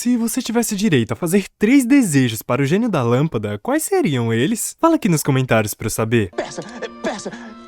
Se você tivesse direito a fazer 3 desejos para o gênio da lâmpada, quais seriam eles? Fala aqui nos comentários pra eu saber.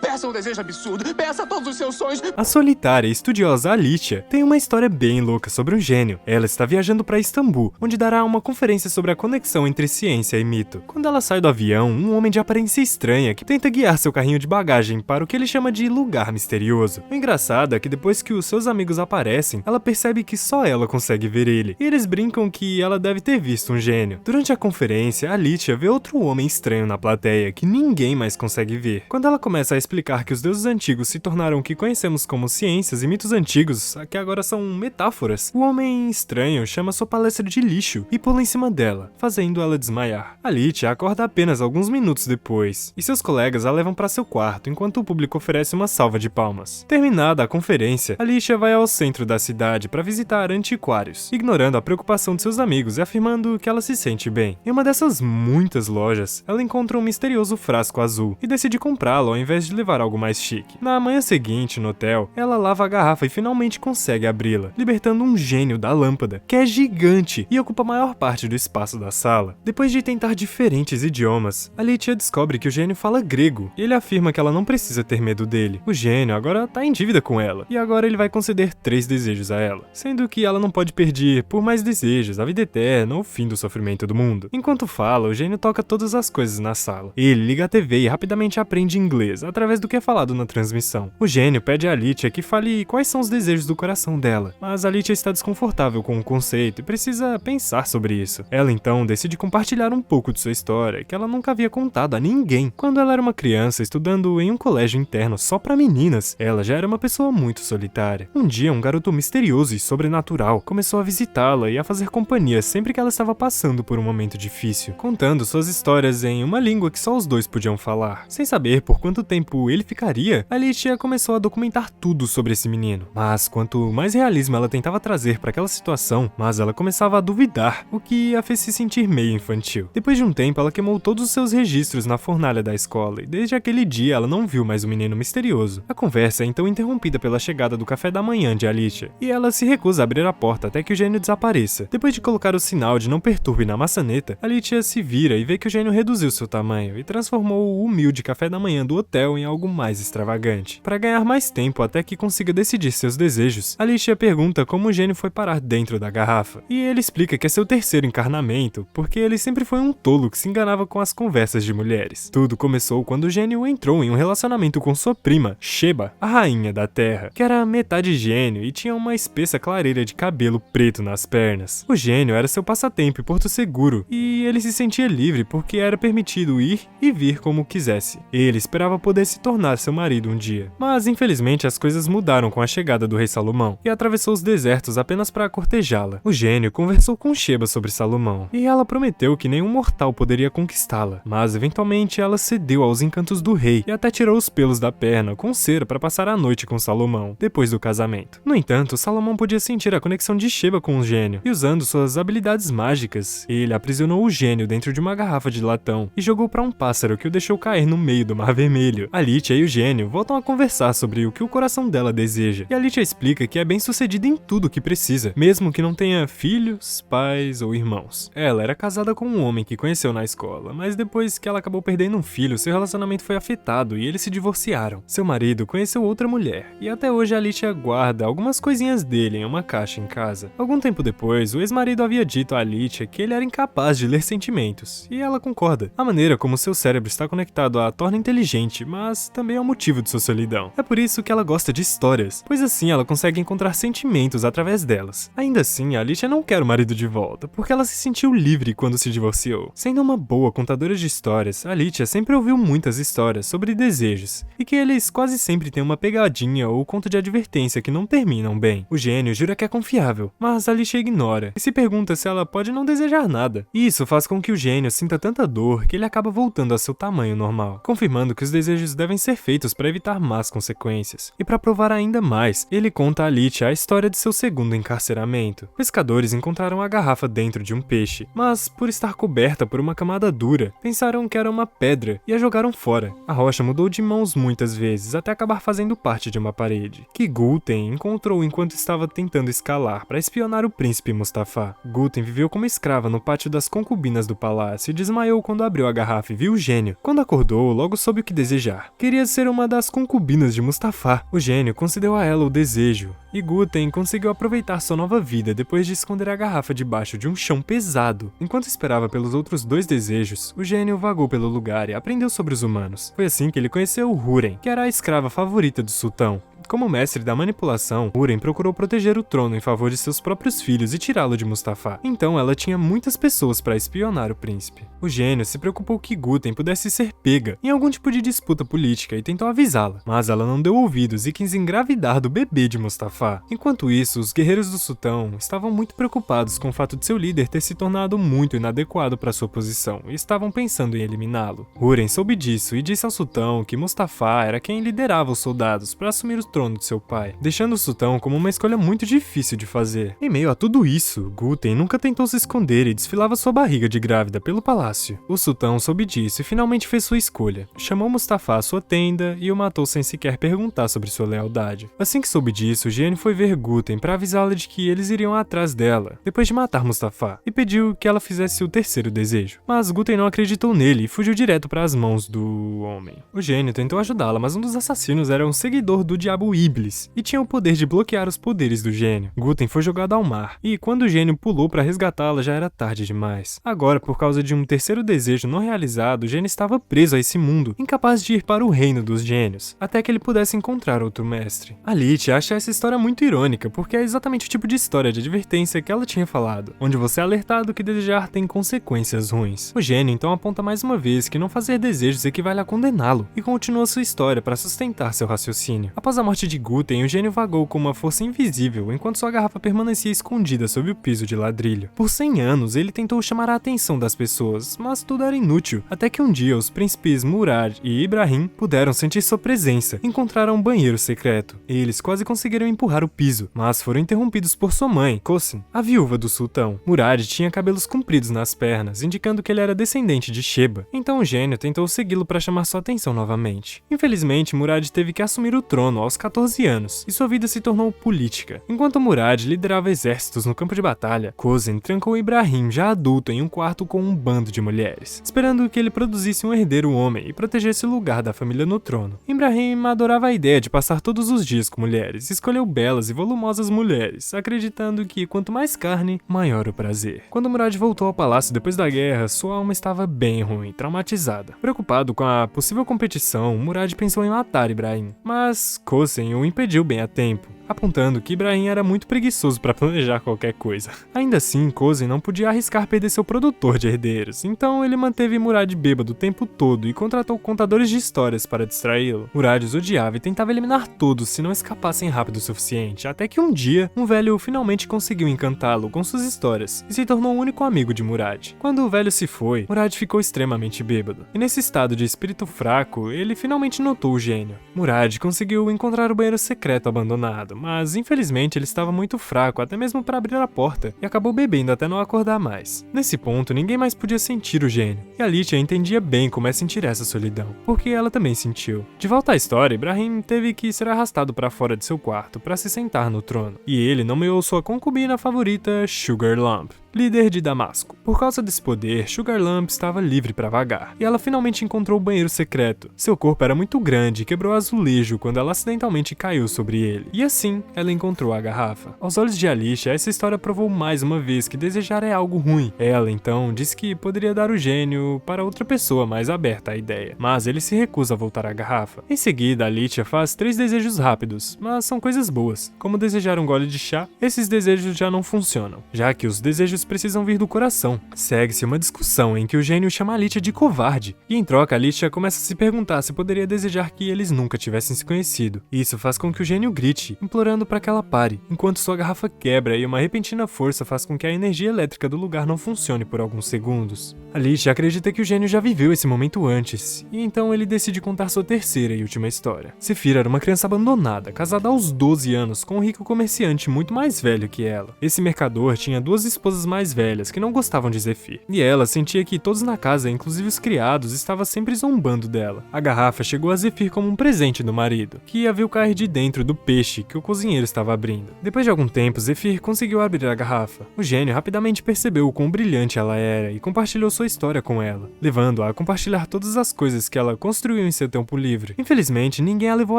Peça um desejo absurdo, peça todos os seus sonhos. A solitária e estudiosa Alicia tem uma história bem louca sobre um gênio. Ela está viajando para Istambul, onde dará uma conferência sobre a conexão entre ciência e mito. Quando ela sai do avião, um homem de aparência estranha que tenta guiar seu carrinho de bagagem para o que ele chama de lugar misterioso. O engraçado é que depois que os seus amigos aparecem, ela percebe que só ela consegue ver ele, e eles brincam que ela deve ter visto um gênio. Durante a conferência, Alicia vê outro homem estranho na plateia que ninguém mais consegue ver. Quando ela começa a explicar que os deuses antigos se tornaram o que conhecemos como ciências e mitos antigos, que agora são metáforas, o homem estranho chama sua palestra de lixo e pula em cima dela, fazendo ela desmaiar. Alicia acorda apenas alguns minutos depois, e seus colegas a levam para seu quarto, enquanto o público oferece uma salva de palmas. Terminada a conferência, Alicia vai ao centro da cidade para visitar antiquários, ignorando a preocupação de seus amigos e afirmando que ela se sente bem. Em uma dessas muitas lojas, ela encontra um misterioso frasco azul e decide comprá-lo ao invés de levar algo mais chique. Na manhã seguinte, no hotel, ela lava a garrafa e finalmente consegue abri-la, libertando um gênio da lâmpada, que é gigante e ocupa a maior parte do espaço da sala. Depois de tentar diferentes idiomas, Alicia descobre que o gênio fala grego, e ele afirma que ela não precisa ter medo dele. O gênio agora tá em dívida com ela, e agora ele vai conceder 3 desejos a ela, sendo que ela não pode pedir por mais desejos, a vida eterna ou o fim do sofrimento do mundo. Enquanto fala, o gênio toca todas as coisas na sala. Ele liga a TV e rapidamente aprende inglês, através do que é falado na transmissão. O gênio pede a Alicia que fale quais são os desejos do coração dela, mas Alicia está desconfortável com o conceito e precisa pensar sobre isso. Ela então decide compartilhar um pouco de sua história, que ela nunca havia contado a ninguém. Quando ela era uma criança estudando em um colégio interno só para meninas, ela já era uma pessoa muito solitária. Um dia, um garoto misterioso e sobrenatural começou a visitá-la e a fazer companhia sempre que ela estava passando por um momento difícil, contando suas histórias em uma língua que só os dois podiam falar. Sem saber por quanto tempo ele ficaria, Alicia começou a documentar tudo sobre esse menino. Mas quanto mais realismo ela tentava trazer para aquela situação, mais ela começava a duvidar, o que a fez se sentir meio infantil. Depois de um tempo, ela queimou todos os seus registros na fornalha da escola, e desde aquele dia ela não viu mais o menino misterioso. A conversa é então interrompida pela chegada do café da manhã de Alicia, e ela se recusa a abrir a porta até que o gênio desapareça. Depois de colocar o sinal de não perturbe na maçaneta, Alicia se vira e vê que o gênio reduziu seu tamanho e transformou o humilde café da manhã do hotel em algo mais extravagante. Para ganhar mais tempo até que consiga decidir seus desejos, Alicia pergunta como o gênio foi parar dentro da garrafa, e ele explica que é seu terceiro encarnamento, porque ele sempre foi um tolo que se enganava com as conversas de mulheres. Tudo começou quando o gênio entrou em um relacionamento com sua prima, Sheba, a rainha da terra, que era metade gênio e tinha uma espessa clareira de cabelo preto nas pernas. O gênio era seu passatempo e porto seguro, e ele se sentia livre porque era permitido ir e vir como quisesse. Ele esperava poder se tornar seu marido um dia. Mas infelizmente as coisas mudaram com a chegada do rei Salomão, e atravessou os desertos apenas para cortejá-la. O gênio conversou com Sheba sobre Salomão, e ela prometeu que nenhum mortal poderia conquistá-la, mas eventualmente ela cedeu aos encantos do rei e até tirou os pelos da perna com cera para passar a noite com Salomão, depois do casamento. No entanto, Salomão podia sentir a conexão de Sheba com o gênio, e usando suas habilidades mágicas, ele aprisionou o gênio dentro de uma garrafa de latão e jogou para um pássaro que o deixou cair no meio do Mar Vermelho. Alicia e o gênio voltam a conversar sobre o que o coração dela deseja, e Alicia explica que é bem sucedida em tudo o que precisa, mesmo que não tenha filhos, pais ou irmãos. Ela era casada com um homem que conheceu na escola, mas depois que ela acabou perdendo um filho, seu relacionamento foi afetado e eles se divorciaram. Seu marido conheceu outra mulher, e até hoje Alicia guarda algumas coisinhas dele em uma caixa em casa. Algum tempo depois, o ex-marido havia dito a Alicia que ele era incapaz de ler sentimentos, e ela concorda. A maneira como seu cérebro está conectado a torna inteligente, mas também é o motivo de sua solidão. É por isso que ela gosta de histórias, pois assim ela consegue encontrar sentimentos através delas. Ainda assim, Alicia não quer o marido de volta, porque ela se sentiu livre quando se divorciou. Sendo uma boa contadora de histórias, Alicia sempre ouviu muitas histórias sobre desejos, e que eles quase sempre têm uma pegadinha ou conto de advertência que não terminam bem. O gênio jura que é confiável, mas Alicia ignora, e se pergunta se ela pode não desejar nada. Isso faz com que o gênio sinta tanta dor que ele acaba voltando a seu tamanho normal, confirmando que os desejos devem ser feitos para evitar más consequências. E para provar ainda mais, ele conta a Alicia a história de seu segundo encarceramento. Pescadores encontraram a garrafa dentro de um peixe, mas por estar coberta por uma camada dura, pensaram que era uma pedra e a jogaram fora. A rocha mudou de mãos muitas vezes, até acabar fazendo parte de uma parede, que Guten encontrou enquanto estava tentando escalar para espionar o príncipe Mustafa. Guten viveu como escrava no pátio das concubinas do palácio e desmaiou quando abriu a garrafa e viu o gênio. Quando acordou, logo soube o que desejar. Queria ser uma das concubinas de Mustafa. O gênio concedeu a ela o desejo, e Guten conseguiu aproveitar sua nova vida depois de esconder a garrafa debaixo de um chão pesado. Enquanto esperava pelos outros 2 desejos, o gênio vagou pelo lugar e aprendeu sobre os humanos. Foi assim que ele conheceu Húrin, que era a escrava favorita do sultão. Como mestre da manipulação, Húrin procurou proteger o trono em favor de seus próprios filhos e tirá-lo de Mustafa. Então ela tinha muitas pessoas para espionar o príncipe. O gênio se preocupou que Guten pudesse ser pega em algum tipo de disputa política e tentou avisá-la, mas ela não deu ouvidos e quis engravidar do bebê de Mustafa. Enquanto isso, os guerreiros do sultão estavam muito preocupados com o fato de seu líder ter se tornado muito inadequado para sua posição e estavam pensando em eliminá-lo. Húrin soube disso e disse ao sultão que Mustafa era quem liderava os soldados para assumir o trono de seu pai, deixando o sultão como uma escolha muito difícil de fazer. Em meio a tudo isso, Guten nunca tentou se esconder e desfilava sua barriga de grávida pelo palácio. O sultão soube disso e finalmente fez sua escolha. Chamou Mustafa à sua tenda e o matou sem sequer perguntar sobre sua lealdade. Assim que soube disso, o gênio foi ver Guten para avisá-la de que eles iriam atrás dela, depois de matar Mustafa, e pediu que ela fizesse o terceiro desejo. Mas Guten não acreditou nele e fugiu direto para as mãos do homem. O gênio tentou ajudá-la, mas um dos assassinos era um seguidor do diabo Iblis e tinha o poder de bloquear os poderes do gênio. Guten foi jogado ao mar, e quando o gênio pulou para resgatá-la já era tarde demais. Agora, por causa de um terceiro desejo não realizado, o gênio estava preso a esse mundo, incapaz de ir para o reino dos gênios, até que ele pudesse encontrar outro mestre. Alicia acha essa história muito irônica, porque é exatamente o tipo de história de advertência que ela tinha falado, onde você é alertado que desejar tem consequências ruins. O gênio então aponta mais uma vez que não fazer desejos equivale a condená-lo, e continua sua história para sustentar seu raciocínio. Após a morte de Guten, o gênio vagou com uma força invisível enquanto sua garrafa permanecia escondida sob o piso de ladrilho. Por 100 anos, ele tentou chamar a atenção das pessoas, mas tudo era inútil, até que um dia os príncipes Murad e Ibrahim puderam sentir sua presença e encontraram um banheiro secreto. Eles quase conseguiram empurrar o piso, mas foram interrompidos por sua mãe, Kosin, a viúva do sultão. Murad tinha cabelos compridos nas pernas, indicando que ele era descendente de Sheba, então o gênio tentou segui-lo para chamar sua atenção novamente. Infelizmente, Murad teve que assumir o trono aos 14 anos, e sua vida se tornou política. Enquanto Murad liderava exércitos no campo de batalha, Kosin trancou Ibrahim, já adulto, em um quarto com um bando de mulheres, esperando que ele produzisse um herdeiro homem e protegesse o lugar da família no trono. Ibrahim adorava a ideia de passar todos os dias com mulheres, e escolheu belas e volumosas mulheres, acreditando que quanto mais carne, maior o prazer. Quando Murad voltou ao palácio depois da guerra, sua alma estava bem ruim, traumatizada. Preocupado com a possível competição, Murad pensou em matar Ibrahim, mas Kosin o impediu bem a tempo, apontando que Ibrahim era muito preguiçoso para planejar qualquer coisa. Ainda assim, Kosin não podia arriscar perder seu produtor de herdeiros, então ele manteve Murad bêbado o tempo todo e contratou contadores de histórias para distraí-lo. Murad os odiava e tentava eliminar todos se não escapassem rápido o suficiente, até que um dia, um velho finalmente conseguiu encantá-lo com suas histórias e se tornou o único amigo de Murad. Quando o velho se foi, Murad ficou extremamente bêbado, e nesse estado de espírito fraco, ele finalmente notou o gênio. Murad conseguiu encontrar o banheiro secreto abandonado, mas infelizmente ele estava muito fraco até mesmo para abrir a porta e acabou bebendo até não acordar mais. Nesse ponto, ninguém mais podia sentir o gênio, e Alicia entendia bem como é sentir essa solidão, porque ela também sentiu. De volta à história, Ibrahim teve que ser arrastado para fora de seu quarto para se sentar no trono, e ele nomeou sua concubina favorita Sugar Lump, líder de Damasco. Por causa desse poder, Sugar Lump estava livre para vagar, e ela finalmente encontrou o banheiro secreto. Seu corpo era muito grande e quebrou azulejo quando ela acidentalmente caiu sobre ele, e assim ela encontrou a garrafa. Aos olhos de Alicia, essa história provou mais uma vez que desejar é algo ruim. Ela então disse que poderia dar o gênio para outra pessoa mais aberta à ideia, mas ele se recusa a voltar à garrafa. Em seguida, Alicia faz 3 desejos rápidos, mas são coisas boas, como desejar um gole de chá. Esses desejos já não funcionam, já que os desejos desejos precisam vir do coração. Segue-se uma discussão em que o gênio chama Alicia de covarde, e em troca Alicia começa a se perguntar se poderia desejar que eles nunca tivessem se conhecido. Isso faz com que o gênio grite, implorando para que ela pare, enquanto sua garrafa quebra e uma repentina força faz com que a energia elétrica do lugar não funcione por alguns segundos. Alicia acredita que o gênio já viveu esse momento antes, e então ele decide contar sua terceira e última história. Zephyr era uma criança abandonada, casada aos 12 anos com um rico comerciante muito mais velho que ela. Esse mercador tinha duas esposas mais velhas que não gostavam de Zephyr, e ela sentia que todos na casa, inclusive os criados, estavam sempre zombando dela. A garrafa chegou a Zephyr como um presente do marido, que a viu cair de dentro do peixe que o cozinheiro estava abrindo. Depois de algum tempo, Zephyr conseguiu abrir a garrafa. O gênio rapidamente percebeu o quão brilhante ela era e compartilhou sua história com ela, levando-a a compartilhar todas as coisas que ela construiu em seu tempo livre. Infelizmente, ninguém a levou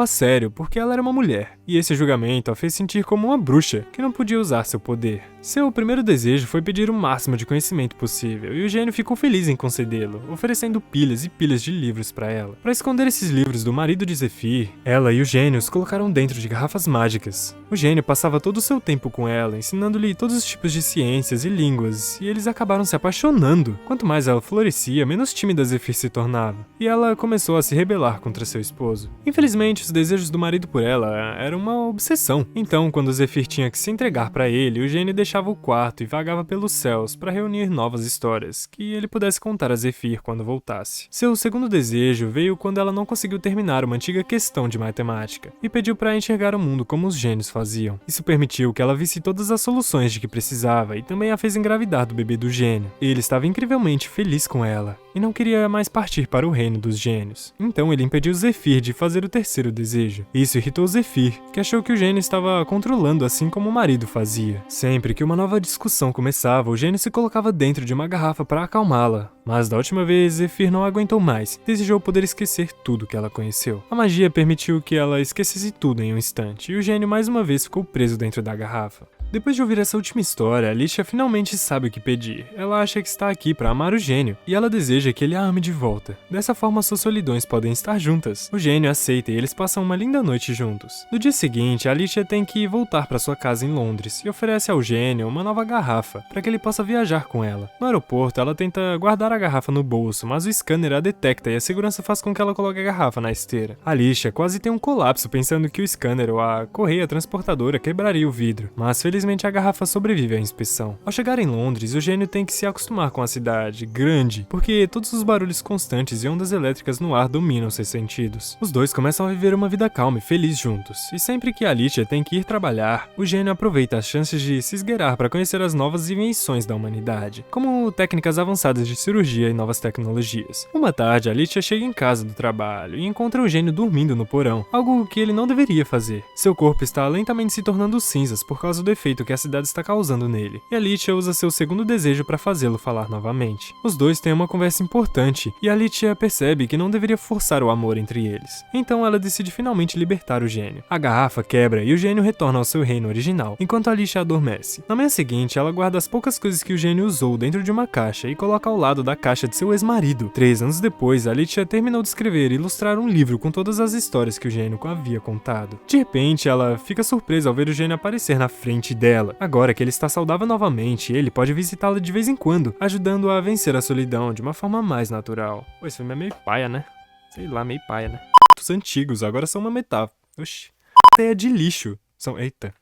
a sério porque ela era uma mulher, e esse julgamento a fez sentir como uma bruxa que não podia usar seu poder. Seu primeiro desejo foi pedir o máximo de conhecimento possível, e o gênio ficou feliz em concedê-lo, oferecendo pilhas e pilhas de livros para ela. Para esconder esses livros do marido de Zephyr, ela e o gênio os colocaram dentro de garrafas mágicas. O gênio passava todo o seu tempo com ela, ensinando-lhe todos os tipos de ciências e línguas, e eles acabaram se apaixonando. Quanto mais ela florescia, menos tímida Zephyr se tornava, e ela começou a se rebelar contra seu esposo. Infelizmente, os desejos do marido por ela eram uma obsessão. Então, quando Zephyr tinha que se entregar para ele, o gênio deixava o quarto e vagava pelos céus para reunir novas histórias que ele pudesse contar a Zephyr quando voltasse. Seu segundo desejo veio quando ela não conseguiu terminar uma antiga questão de matemática e pediu para enxergar o mundo como os gênios faziam. Isso permitiu que ela visse todas as soluções de que precisava e também a fez engravidar do bebê do gênio. Ele estava incrivelmente feliz com ela e não queria mais partir para o reino dos gênios. Então ele impediu Zephyr de fazer o terceiro desejo. Isso irritou Zephyr, que achou que o gênio estava controlando assim como o marido fazia. Sempre que uma nova discussão começava, o gênio se colocava dentro de uma garrafa para acalmá-la. Mas da última vez, Zephyr não aguentou mais, desejou poder esquecer tudo que ela conheceu. A magia permitiu que ela esquecesse tudo em um instante, e o gênio mais uma vez ficou preso dentro da garrafa. Depois de ouvir essa última história, Alicia finalmente sabe o que pedir. Ela acha que está aqui para amar o gênio, e ela deseja que ele a ame de volta. Dessa forma, suas solidões podem estar juntas. O gênio aceita e eles passam uma linda noite juntos. No dia seguinte, Alicia tem que voltar para sua casa em Londres e oferece ao gênio uma nova garrafa para que ele possa viajar com ela. No aeroporto, ela tenta guardar a garrafa no bolso, mas o scanner a detecta e a segurança faz com que ela coloque a garrafa na esteira. Alicia quase tem um colapso pensando que o scanner ou a correia transportadora quebraria o vidro, mas felizmente a garrafa sobrevive à inspeção. Ao chegar em Londres, o gênio tem que se acostumar com a cidade grande, porque todos os barulhos constantes e ondas elétricas no ar dominam seus sentidos. Os dois começam a viver uma vida calma e feliz juntos, e sempre que Alicia tem que ir trabalhar, o gênio aproveita as chances de se esgueirar para conhecer as novas invenções da humanidade, como técnicas avançadas de cirurgia e novas tecnologias. Uma tarde, Alicia chega em casa do trabalho e encontra o gênio dormindo no porão, algo que ele não deveria fazer. Seu corpo está lentamente se tornando cinzas por causa do efeito que a cidade está causando nele, e Alicia usa seu segundo desejo para fazê-lo falar novamente. Os dois têm uma conversa importante, e Alicia percebe que não deveria forçar o amor entre eles. Então ela decide finalmente libertar o gênio. A garrafa quebra e o gênio retorna ao seu reino original, enquanto Alicia adormece. Na manhã seguinte, ela guarda as poucas coisas que o gênio usou dentro de uma caixa e coloca ao lado da caixa de seu ex-marido. 3 anos depois, Alicia terminou de escrever e ilustrar um livro com todas as histórias que o gênio havia contado. De repente, ela fica surpresa ao ver o gênio aparecer na frente dela. Agora que ele está saudável novamente, ele pode visitá-la de vez em quando, ajudando-a a vencer a solidão de uma forma mais natural. Pô, esse filme é meio paia, né? Sei lá, meio paia, né? Os antigos agora são uma metáfora. Oxi. Ideia de lixo. São... Eita.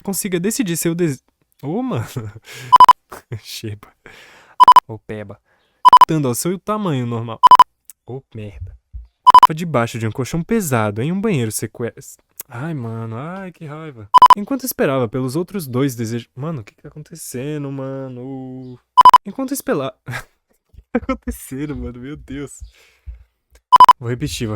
Consiga decidir seu desejo. Ô, mano. Cheba. Ô, peba. Dando ao seu tamanho normal. Ô, merda. Debaixo de um colchão pesado em um banheiro sequestro. Ai, mano. Ai, que raiva. Enquanto esperava pelos outros dois desejos... Mano, o que tá acontecendo, mano? Enquanto esperava... O que tá acontecendo, mano? Meu Deus. Vou repetir.